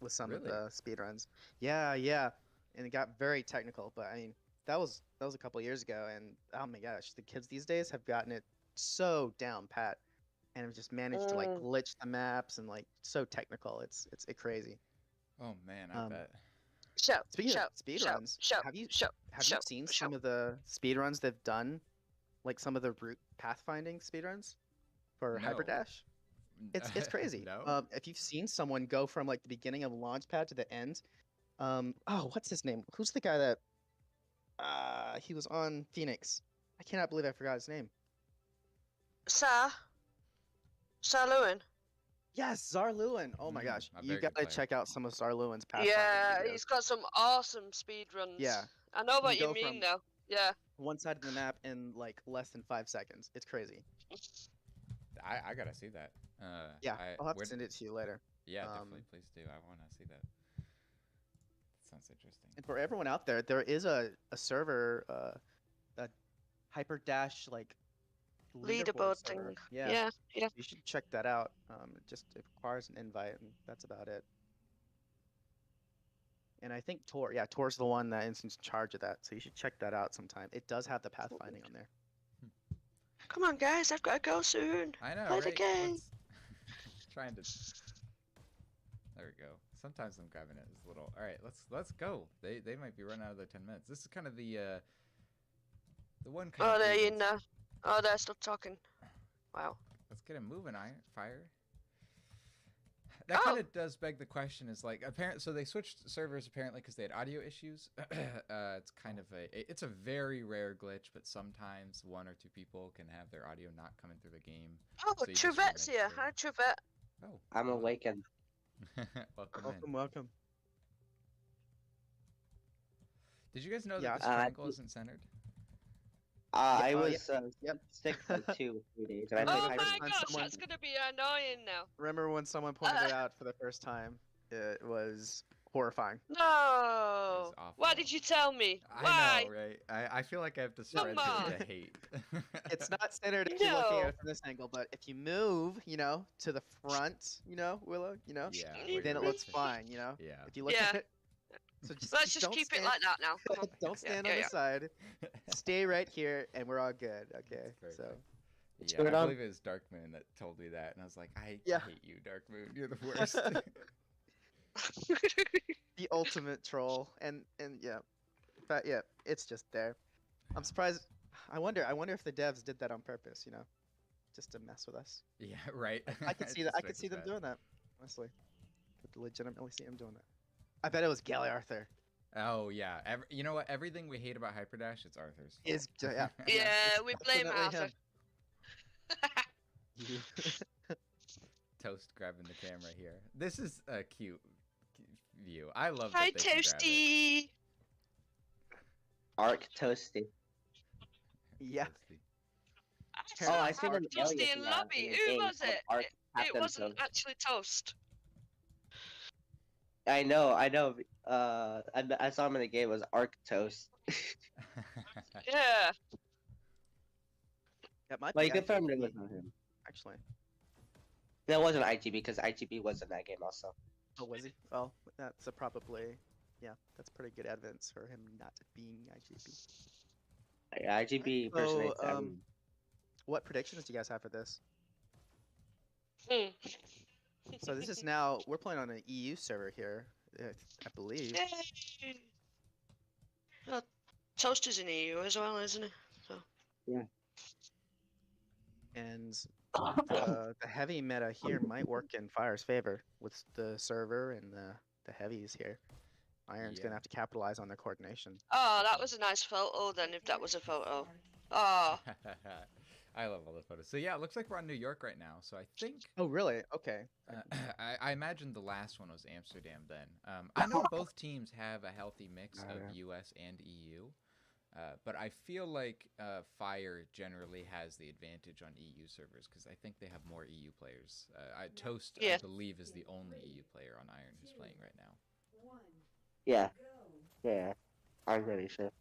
with some of Really? the speedruns. Yeah, yeah, and it got very technical. But I mean, that was a couple years ago, and oh my gosh, the kids these days have gotten it so down pat, and have just managed to like glitch the maps and like so technical. It's crazy. Oh man, I bet. Show. Speaking show. of speedruns, Show. have you Show. have you seen some of the speedruns they've done, like some of the route pathfinding speedruns for No. Hyperdash? It's crazy. No? If you've seen someone go from like the beginning of Launchpad to the end, oh, what's his name? Who's the guy that he was on Phoenix? I cannot believe I forgot his name. Sir Lewin. Yes, Zarluin. Oh my gosh, a you very good gotta player. check out some of Zarluin's pathfinding Yeah, videos. he's got some awesome speed runs. Yeah. I know what You you go mean from- now. Yeah. One side of the map in like less than 5 seconds. It's crazy. I gotta see that. Yeah, I'll have to where- send it to you later. Yeah, definitely. Um, Please do. I want to see that. That sounds interesting. And for everyone out there, there is a server, a Hyperdash like Leaderboard server. thing. Yeah. Yeah. You should check that out. It requires an invite, and that's about it. And I think Tor's the one that is in charge of that, so you should check that out sometime. It does have the pathfinding on there. Come on, guys. I've got to go soon. I know, Play the right? game. Trying to. There we go. Sometimes I'm grabbing it as a little. All right, let's go. They might be running out of their 10 minutes. This is kind of the one. Kind Oh, of they're cadence. in there. Oh, they're still talking. Wow. Let's get him moving, Fire. That kind of does beg the question: is like so they switched servers apparently because they had audio issues. It's kind of it's a very rare glitch, but sometimes 1 or 2 people can have their audio not coming through the game. Oh, So you just wanna Trevette's make here. sure- Hi, Trevette. Oh, I'm awakened. welcome in. Welcome. Did you guys know Yeah, that this I- triangle isn't centered? I oh, was Yep. sick for 2 or 3 days. And I Oh Oh played my my Hyper- God, gosh, someone- that's gonna be annoying now. Remember when someone pointed it out for the first time? It was horrifying. No. awful. Why did you tell me? Why? I know, right? I feel like I have to spread on. the hate. It's not centered if you're looking at No. it from this angle, but if you move, to the front, Willow, yeah. Then then it where looks it's- fine, Yeah. If you look Yeah. at it. So Let's just don't keep it stand- like that now. Come on. Don't Yeah, stand yeah, on yeah. the side. Stay right here, and we're all good. Okay. That's So perfect. Yeah, Turn I on. believe it was Dark Moon that told me that, and I was like, I Yeah. hate you, Dark Moon. You're the worst. the ultimate troll, and yeah, but yeah, it's just there. I'm surprised. I wonder if the devs did that on purpose. Just to mess with us. Yeah, right. I could see that. I could see them doing that. Honestly, could legitimately see them doing that. I bet it was Gally Arthur. Oh yeah. You know what? Everything we hate about Hyperdash, it's Arthur's. Is yeah. Yeah, it's we blame definitely Arthur. him. Toast grabbing the camera here. This is a cute view. I love. Hi, that they can grab it. Toasty. Arc Toasty. Yeah. Toasty. Oh, I see them Toasty in lobby. Who was it? Arc It Captain wasn't Toast. actually Toast. I know. I saw him in the game. It was Arc Toast. Yeah. That might Well, be you confirmed it IGB, was not him. actually. That wasn't IGB because IGB was in that game also. Oh, was he? Well, that's probably. Yeah, that's pretty good evidence for him not being IGB. Yeah, IGB So, impersonates everyone. What predictions do you guys have for this? Hmm. So this is now we're playing on an EU server here, I believe. Yay. Well, Toast is in EU as well, isn't it? And the heavy meta here might work in Fire's favor with the server and the heavies here. Iron's Yeah. gonna have to capitalize on their coordination. Oh, that was a nice photo then, if that was a photo. Oh, I love all the photos. So yeah, it looks like we're on New York right now. So I think Oh really? Okay. I imagine the last one was Amsterdam. Then I know both teams have a healthy mix of Yeah. U.S. and EU. But I feel like Fire generally has the advantage on EU servers because I think they have more EU players. Toast, I Yeah. believe, is the only EU player on Iron who's playing right now. Yeah, Go. yeah. I'm pretty sure.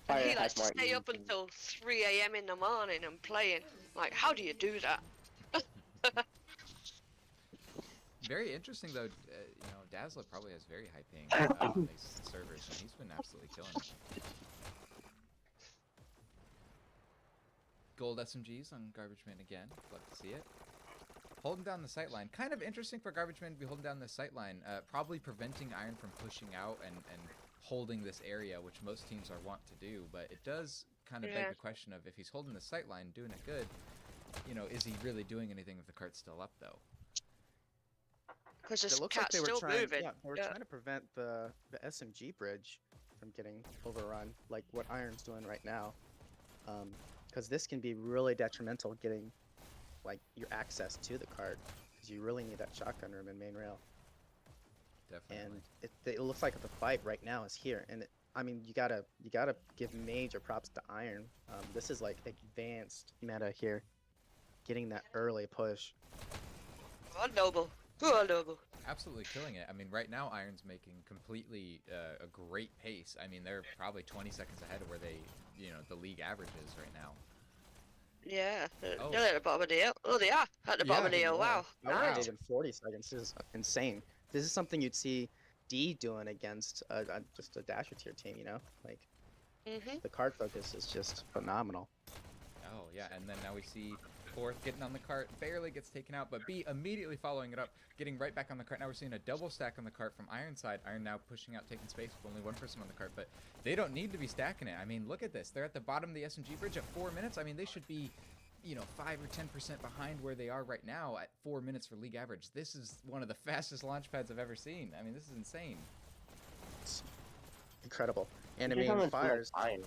And he Fire likes has to more stay up easy. until 3 a.m. in the morning and playing. Like, how do you do that? Very interesting though. Dazzler probably has very high ping on these servers, and he's been absolutely killing it. Gold SMGs on Garbage Man again. Love to see it. Holding down the sight line. Kind of interesting for Garbage Man to be holding down the sight line. Probably preventing Iron from pushing out and holding this area, which most teams are wont to do. But it does kind of beg the question of if he's holding the sight line, doing it good, is he really doing anything if the cart's still up though? Because It this looks like cat's they were still trying. moving. Yeah, they were trying to prevent the SMG bridge from getting overrun, like what Iron's doing right now. Because this can be really detrimental getting, like, your access to the cart, because you really need that shotgun room in main rail. Definitely. And it looks like the fight right now is here, and I mean, you gotta give major props to Iron. This is like advanced meta here, getting that early push. Oh, Noble. Oh, Noble. Absolutely killing it. I mean, right now Iron's making completely a great pace. I mean, they're probably 20 seconds ahead of where they, the league average is right now. Yeah, Oh. they're at the bottom of the hill. Oh, they are at the bottom of the hill. Wow. Wow. Nice. In 40 seconds is insane. This is something you'd see D doing against just a Dasher tier team, Like, the card focus is just phenomenal. Oh, yeah, and then now we see Fourth getting on the cart, barely gets taken out, but B immediately following it up, getting right back on the cart. Now we're seeing a double stack on the cart from Iron side. Iron now pushing out, taking space with only one person on the cart, but they don't need to be stacking it. I mean, look at this. They're at the bottom of the SMG bridge at 4 minutes. I mean, they should be, 5 or 10% behind where they are right now at 4 minutes for league average. This is one of the fastest launch pads I've ever seen. I mean, this is insane. It's incredible. And I You're mean, coming from Fire's Iron.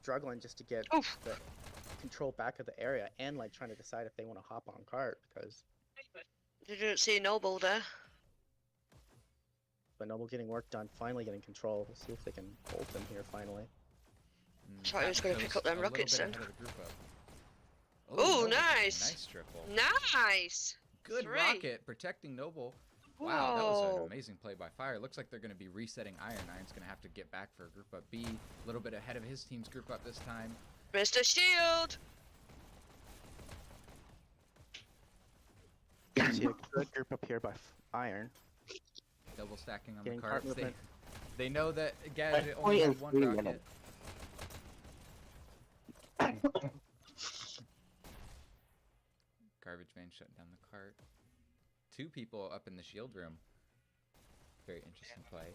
struggling just to get the control back of the area and like trying to decide if they want to hop on cart because You didn't see Noble there. but Noble getting work done, finally getting control. We'll see if they can hold them here finally. Thought he was gonna pick up them rockets then. Oh, Ooh, nice. Nice triple. Nice. Good 3. rocket protecting Noble. Wow, that was Whoa. an amazing play by Fire. Looks like they're going to be resetting Iron. Iron's going to have to get back for a group up B. A little bit ahead of his team's group up this time. Mr. Shield. See a good group up here by Iron. Double stacking on Getting the cart carts. movement. They know that Gadget Point only in had one 3 rocket. minutes. Garbage Man shutting down the cart. 2 people up in the shield room. Very interesting play.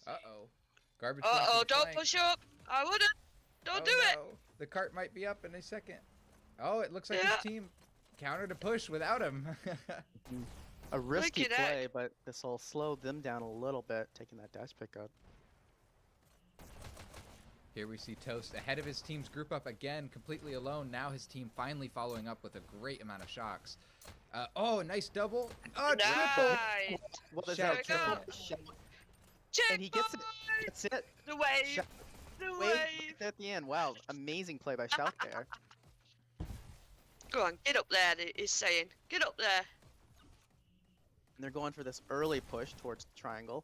Uh-oh. Garbage Man Uh-oh, is don't flying. push up. I wouldn't. Don't Oh, do it. no. The cart might be up in a second. Oh, it looks like Yeah. his team countered a push without him. A risky Wicked play, egg. but this will slow them down a little bit, taking that dash pickup. Here we see Toast ahead of his team's group up again, completely alone. Now his team finally following up with a great amount of shocks. Oh, a nice double. Oh, triple. Nice. What is Shout that? triple. Triple. Check And he gets it. That's it. the wave. Shout- The Wave wave. at the end. Wow, amazing play by Shout there. Go on, get up there. He's saying, get up there. And they're going for this early push towards the triangle.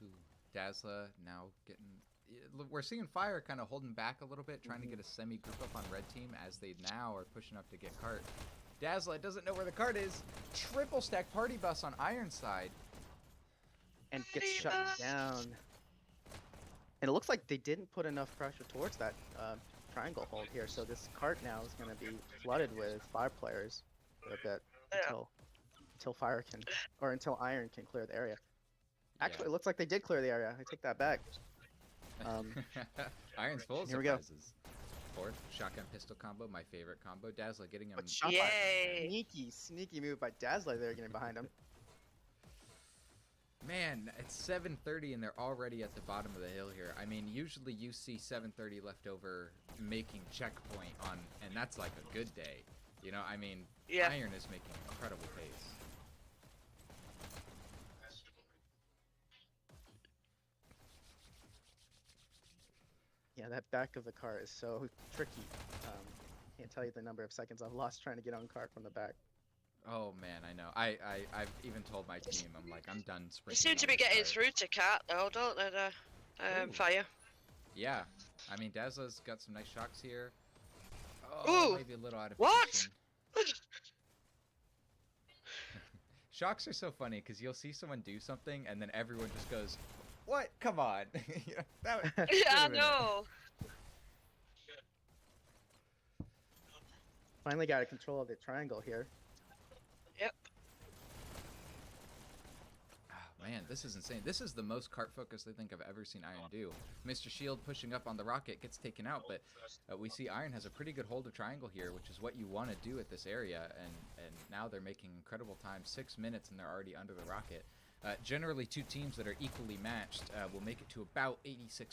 Ooh, Dazzler now getting... We're seeing Fire kind of holding back a little bit, trying to get a semi-group up on Red Team as they now are pushing up to get cart. Dazzler doesn't know where the cart is. Triple stack party bus on Iron side. And gets shut down. And it looks like they didn't put enough pressure towards that triangle hold here, so this cart now is going to be flooded with 5 players for a bit until Fire can, or until Iron can clear the area. Actually, it looks like they did clear the area. I take that back. Iron's full of Here we go. surprises. Fourth, shotgun pistol combo, my favorite combo. Dazzler getting him. But shot Yay. sneaky move by Dazzler there, getting behind him. Man, it's 7:30 and they're already at the bottom of the hill here. I mean, usually you see 7:30 left over making checkpoint on, and that's like a good day. I mean, Yeah. Iron is making incredible pace. Yeah, that back of the cart is so tricky. Can't tell you the number of seconds I've lost trying to get on cart from the back. Oh man, I know. I've even told my team, I'm like, I'm done They sprinting. seem to on be this getting cart. through to Cat though, don't they? Ooh. Fire. Yeah, I mean, Dazzler's got some nice shocks here. Oh, Ooh, maybe a little out of what? position. Shocks are so funny because you'll see someone do something and then everyone just goes, "What? Come on!" Yeah, that Yeah, I should've been it. know. Finally got control of the triangle here. Yep. Oh, man, this is insane. This is the most cart focus I think I've ever seen Iron do. Mr. Shield pushing up on the rocket gets taken out, but we see Iron has a pretty good hold of triangle here, which is what you want to do at this area, and now they're making incredible time. 6 minutes and they're already under the rocket. Generally, two teams that are equally matched will make it to about 86%.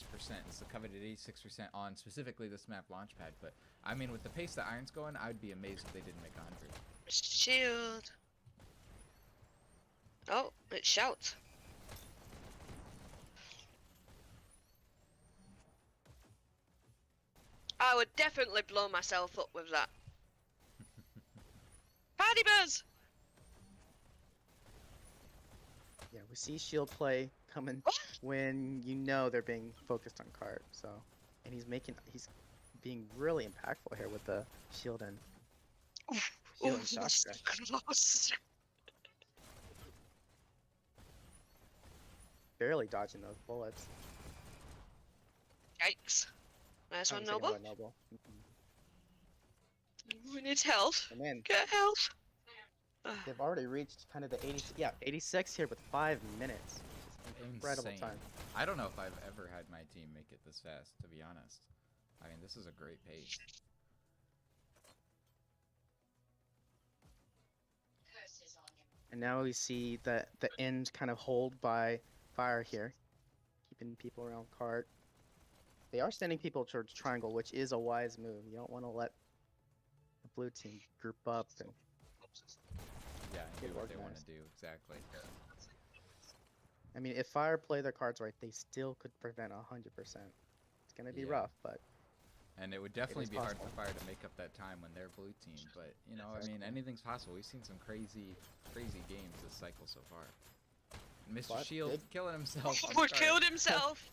It's the coveted 86% on specifically this map Launchpad, but I mean, with the pace that Iron's going, I would be amazed if they didn't make 100. Shield. Oh, it shouts. I would definitely blow myself up with that. Party buzz! Yeah, we see shield play coming when you know they're being focused on cart. So, and he's being really impactful here with the shield and shield and shock that's dash. close. Barely dodging those bullets. Yikes. Nice one, Trying to take Noble. another Noble. We need health. And then Get health. they've already reached kind of the 86 here with 5 minutes. Which is incredible Insane. time. I don't know if I've ever had my team make it this fast, to be honest. I mean, this is a great pace. And now we see the end kind of hold by Fire here, keeping people around cart. They are sending people towards triangle, which is a wise move. You don't want to let the blue team group up and Yeah, and Get do what they want to organized. do, exactly. I mean, if Fire play their cards right, they still could prevent 100%. It's gonna be Yeah. rough, but And it would definitely is be hard possible. for Fire to make up that time when they're blue team, but, you know, I mean, Exactly. anything's possible. We've seen some crazy games this cycle so far. And Mr. But Shield big- killing himself on Oh, the cart. killed himself.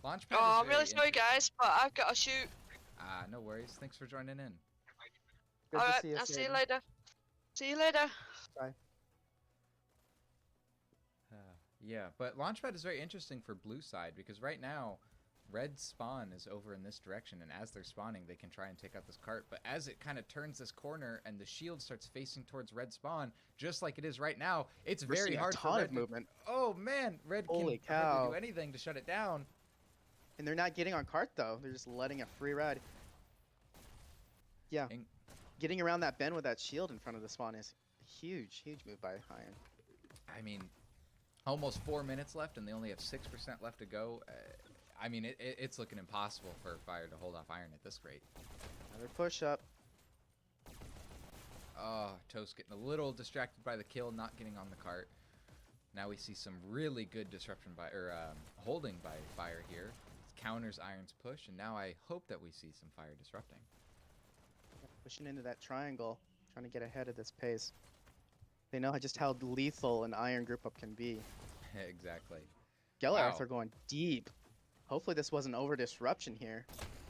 Launchpad Oh, is I'm really very sorry, guys, but I've got to shoot. no worries. Thanks for joining in. good to Alright, see you. I'll see you Sadie. later. See you later. Yeah, but Launchpad is very interesting for blue side because right now, red spawn is over in this direction, and as they're spawning, they can try and take out this cart. But as it kind of turns this corner and the shield starts facing towards red spawn, just like it is right now, it's We're very seeing hard a for ton red of to- movement, Oh man, red Holy can hardly cow. do anything to shut it down. and they're not getting on cart though. They're just letting a free ride. Yeah, And- getting around that bend with that shield in front of the spawn is a huge move by Iron. I mean, almost 4 minutes left, and they only have 6% left to go. I mean, it's looking impossible for Fire to hold off Iron at this rate. Another push up. Oh, Toast getting a little distracted by the kill, not getting on the cart. Now we see some really good disruption by, holding by Fire here. Counters Iron's push, and now I hope that we see some Fire disrupting. Pushing into that triangle, trying to get ahead of this pace. They know just how lethal an Iron group up can be. Exactly. Gellarth Wow. are going deep. Hopefully this wasn't over disruption here.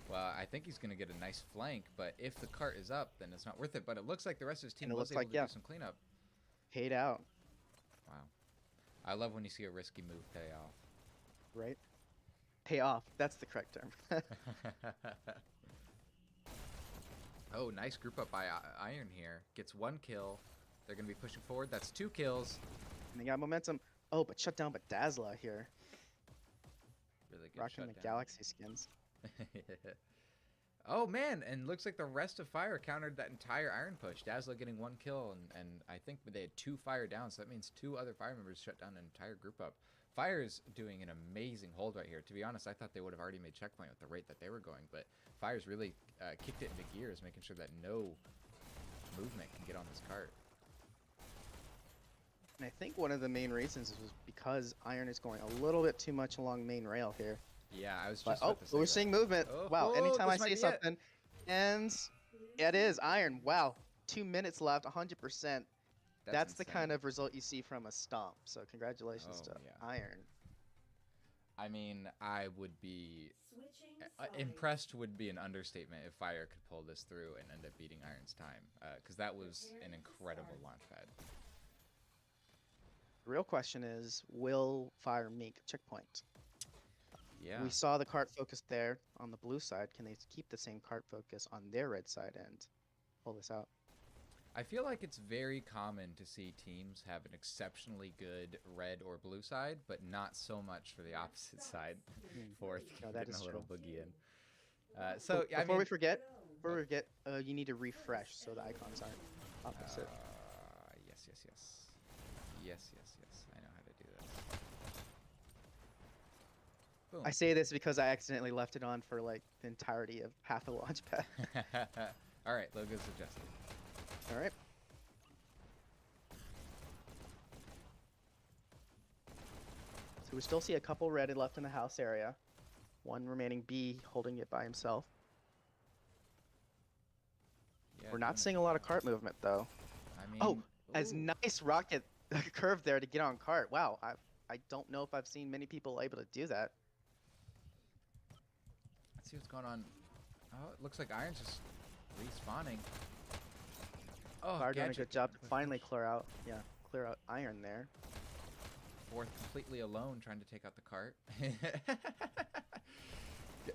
Well, I think he's going to get a nice flank, but if the cart is up, then it's not worth it. But it looks like the rest of his team And it was looks able like, to yeah. do some cleanup. Paid out, Wow. I love when you see a risky move pay off. right? Pay off. That's the correct term. Oh, nice group up by Iron here. Gets 1 kill. They're going to be pushing forward. That's 2 kills. And they got momentum. Oh, but shut down by Dazzler here. Really good Rocking the shutdown. Galaxy skins. Oh, man. And looks like the rest of Fire countered that entire Iron push. Dazzler getting 1 kill, and I think they had 2 Fire down, so that means 2 other Fire members shut down an entire group up. Fire is doing an amazing hold right here. To be honest, I thought they would have already made checkpoint with the rate that they were going, but Fire's really kicked it into gears, making sure that no movement can get on this cart. And I think one of the main reasons was because Iron is going a little bit too much along main rail here. Yeah, I was But, just about to say we're that. seeing movement. Oh, Wow, oh, anytime I this might see be it. something, and it is Iron. Wow, 2 minutes left, 100%. That's the kind insane. of result you see from a stomp. So congratulations Oh, to yeah. Iron. I mean, I would be Switching sides. impressed. Would be an understatement if Fire could pull this through and end up beating Iron's time, because that was an incredible launchpad. The real question is, will Fire make a checkpoint? Yeah. We saw the cart focus there on the blue side. Can they keep the same cart focus on their red side and pull this out? I feel like it's very common to see teams have an exceptionally good red or blue side, but not so much for the opposite side. Fourth, No, that getting is a little true. boogie in. So I Before mean, we forget, you need to refresh so the icons aren't opposite. yes. I know how to do this. Boom. I say this because I accidentally left it on for like the entirety of half the launch pad. All right, logo's adjusted. All right. So we still see a couple red left in the house area. One remaining B holding it by himself. Yeah, We're not doing seeing a lot of cart movement though. I mean, Oh, as ooh. nice rocket curve there to get on cart. Wow, I don't know if I've seen many people able to do that. Let's see what's going on. Oh, it looks like Iron's just respawning. Oh, Fire doing a Gadget. good job to finally clear out Iron there. Fourth completely alone trying to take out the cart.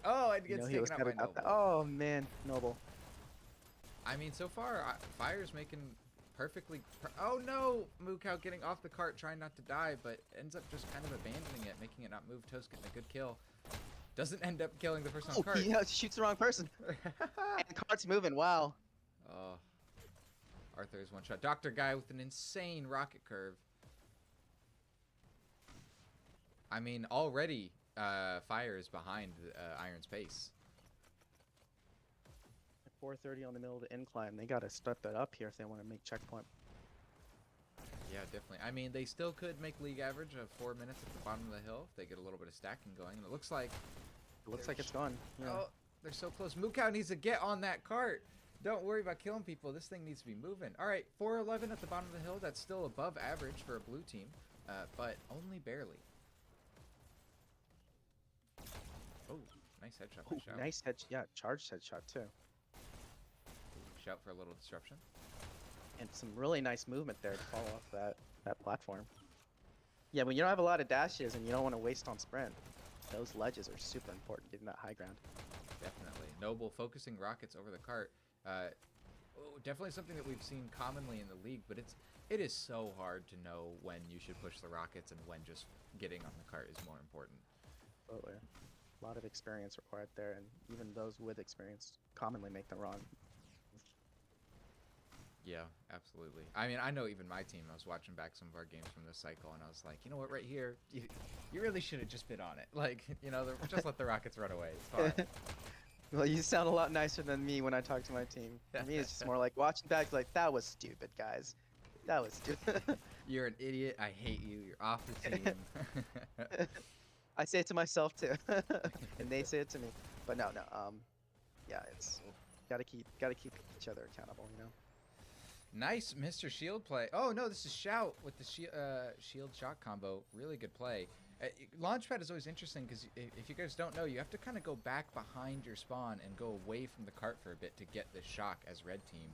Oh, it You gets know, he taken was out kind by of out Noble. there. Oh man, Noble. I mean, so far, Fire's making perfectly... oh no! Mookow getting off the cart, trying not to die, but ends up just kind of abandoning it, making it not move. Toast getting a good kill. Doesn't end up killing the person on Oh, cart. he shoots the wrong person. And cart's moving. Wow. Oh. Arthur's one shot. Dr. Guy with an insane rocket curve. I mean, already Fire is behind Iron's pace. 4:30 on the middle of the incline. They gotta step that up here if they want to make checkpoint. Yeah, definitely. I mean, they still could make league average of 4 minutes at the bottom of the hill if they get a little bit of stacking going. And it looks like... It looks like it's gone. Yeah. Oh, they're so close. Mookow needs to get on that cart. Don't worry about killing people. This thing needs to be moving. All right, 411 at the bottom of the hill. That's still above average for a blue team, but only barely. Oh, nice headshot by Ooh, Shout. nice head. Yeah, charged headshot too. Shout for a little disruption. And some really nice movement there to fall off that platform. Yeah, when you don't have a lot of dashes and you don't want to waste on sprint, those ledges are super important, getting that high ground. Definitely. Noble focusing rockets over the cart. Definitely something that we've seen commonly in the league, but it is so hard to know when you should push the rockets and when just getting on the cart is more important. Absolutely. A lot of experience required there, and even those with experience commonly make the wrong. Yeah, absolutely. I mean, I know even my team, I was watching back some of our games from this cycle, and I was like, you know what, right here, you really should have just been on it. Like, you know, just let the rockets run away. It's fine. Well, you sound a lot nicer than me when I talk to my team. For me, it's just more like watching back, like, that was stupid, guys. That was stupid. You're an idiot. I hate you. You're off the team. I say it to myself too, and they say it to me. But no. Yeah, it's gotta keep each other accountable, you know. Nice Mr. Shield play. Oh no, this is Shout with the shield shot combo. Really good play. Launchpad is always interesting because if you guys don't know, you have to kind of go back behind your spawn and go away from the cart for a bit to get the shock as red team.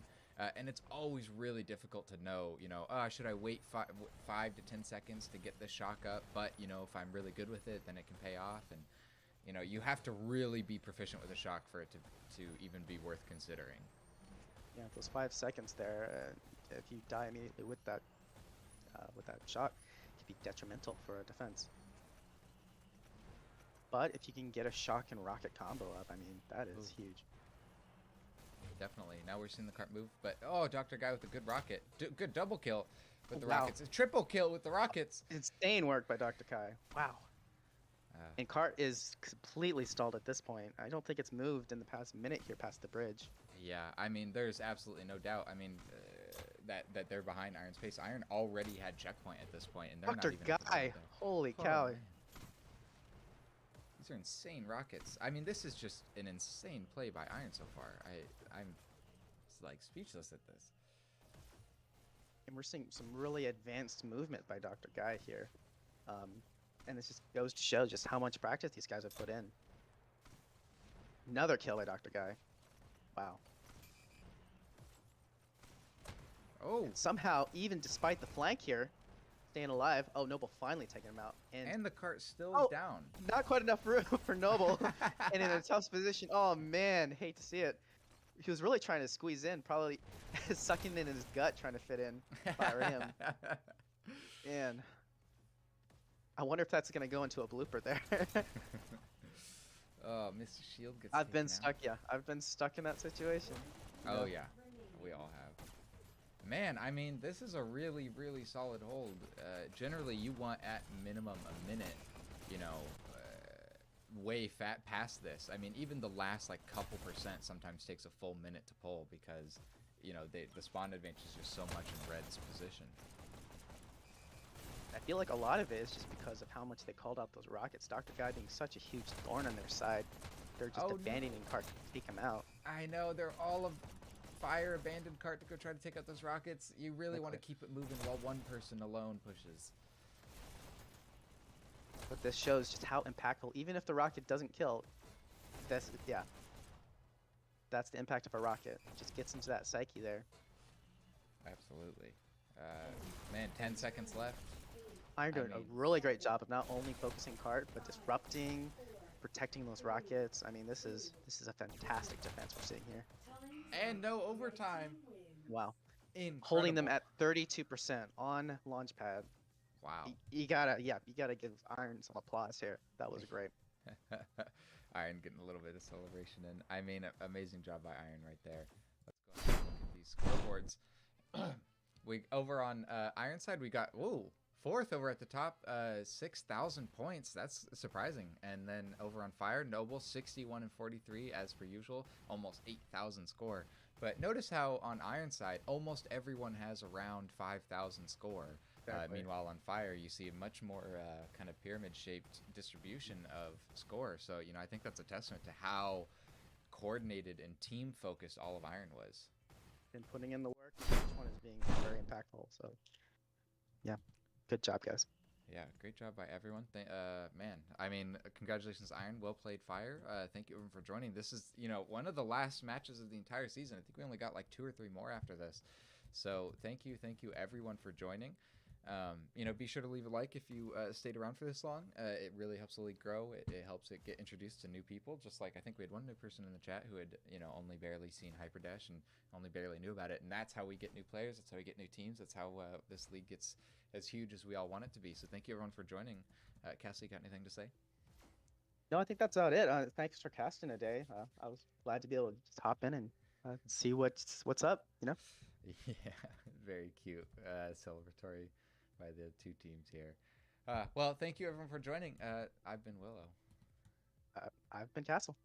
And it's always really difficult to know, you know, should I wait 5 to 10 seconds to get the shock up? But, you know, if I'm really good with it, then it can pay off. And, you know, you have to really be proficient with a shock for it to even be worth considering. Yeah, those 5 seconds there, if you die immediately with that shot, it could be detrimental for a defense. But if you can get a shock and rocket combo up, I mean, that is huge. Definitely. Now we're seeing the cart move, but Dr. Guy with a good rocket. Good double kill with the Wow. rockets. A triple kill with the rockets. Insane work by Dr. Kai. Wow. And cart is completely stalled at this point. I don't think it's moved in the past minute here past the bridge. Yeah, I mean, there's absolutely no doubt. I mean, that they're behind Iron's pace. Iron already had checkpoint at this point, and they're Dr. not even. Guy, holy cow. Man. He's These are insane rockets. I mean, this is just an insane play by Iron so far. I'm like speechless at this. And we're seeing some really advanced movement by Dr. Guy here. And this just goes to show just how much practice these guys have put in. Another kill by Dr. Guy. Wow. Oh, And somehow, even despite the flank here, staying alive. Oh, Noble finally taking him out. and the cart still Oh. is down. Not quite enough room for Noble. And in a tough position. Oh, man. Hate to see it. He was really trying to squeeze in. Probably sucking in his gut trying to fit in. Fire him. And I wonder if that's going to go into a blooper there. Oh, Mr. Shield gets I've been taken out. stuck, yeah. I've been stuck in that situation. Oh, Yeah. yeah. We all have. Man, I mean, this is a really, really solid hold. Generally, you want at minimum a minute, you know, way past this. I mean, even the last, like, couple percent sometimes takes a full minute to pull because, you know, the spawn advantage is just so much in Red's position. I feel like a lot of it is just because of how much they called out those rockets. Dr. Guy being such a huge thorn on their side. They're just Oh, no. abandoning cart to take him out. I know, they're all of fire abandoned cart to go try to take out those rockets. You really want to keep it moving while one person alone pushes. But this shows just how impactful, even if the rocket doesn't kill, that's, yeah. That's the impact of a rocket. It just gets into that psyche there. Absolutely. Man, 10 seconds left. Iron I doing mean- a really great job of not only focusing cart, but disrupting, protecting those rockets. I mean, this is a fantastic defense we're seeing here. And no overtime. Wow. Incredible. Holding them at 32% on launchpad. Wow. You gotta give Iron some applause here. That was great. Iron getting a little bit of celebration in. I mean, amazing job by Iron right there. Let's go ahead and look at these scoreboards. We over on Iron side, we got fourth over at the top, 6,000 points. That's surprising. And then over on Fire, Noble 61 and 43 as per usual, almost 8,000 score. But notice how on Iron side, almost everyone has around 5,000 score. Exactly. Meanwhile, on Fire, you see a much more kind of pyramid-shaped distribution of score. So, you know, I think that's a testament to how coordinated and team-focused all of Iron was. Been putting in the work. Each one is being very impactful. So, yeah, good job, guys. Yeah, great job by everyone. Man, I mean, congratulations, Iron. Well played, Fire. Thank you everyone for joining. This is, you know, one of the last matches of the entire season. I think we only got like 2 or 3 more after this. So thank you everyone for joining. You know, be sure to leave a like if you stayed around for this long. It really helps the league grow. It helps it get introduced to new people. Just like I think we had one new person in the chat who had, you know, only barely seen Hyperdash and only barely knew about it. And that's how we get new players. That's how we get new teams. That's how this league gets as huge as we all want it to be. So thank you everyone for joining. Cassie, got anything to say? No, I think that's about it. Thanks for casting today. I was glad to be able to just hop in and see what's up. You know. Yeah, very cute. Celebratory by the 2 teams here. Well, thank you everyone for joining. I've been Willow. I've been Castle.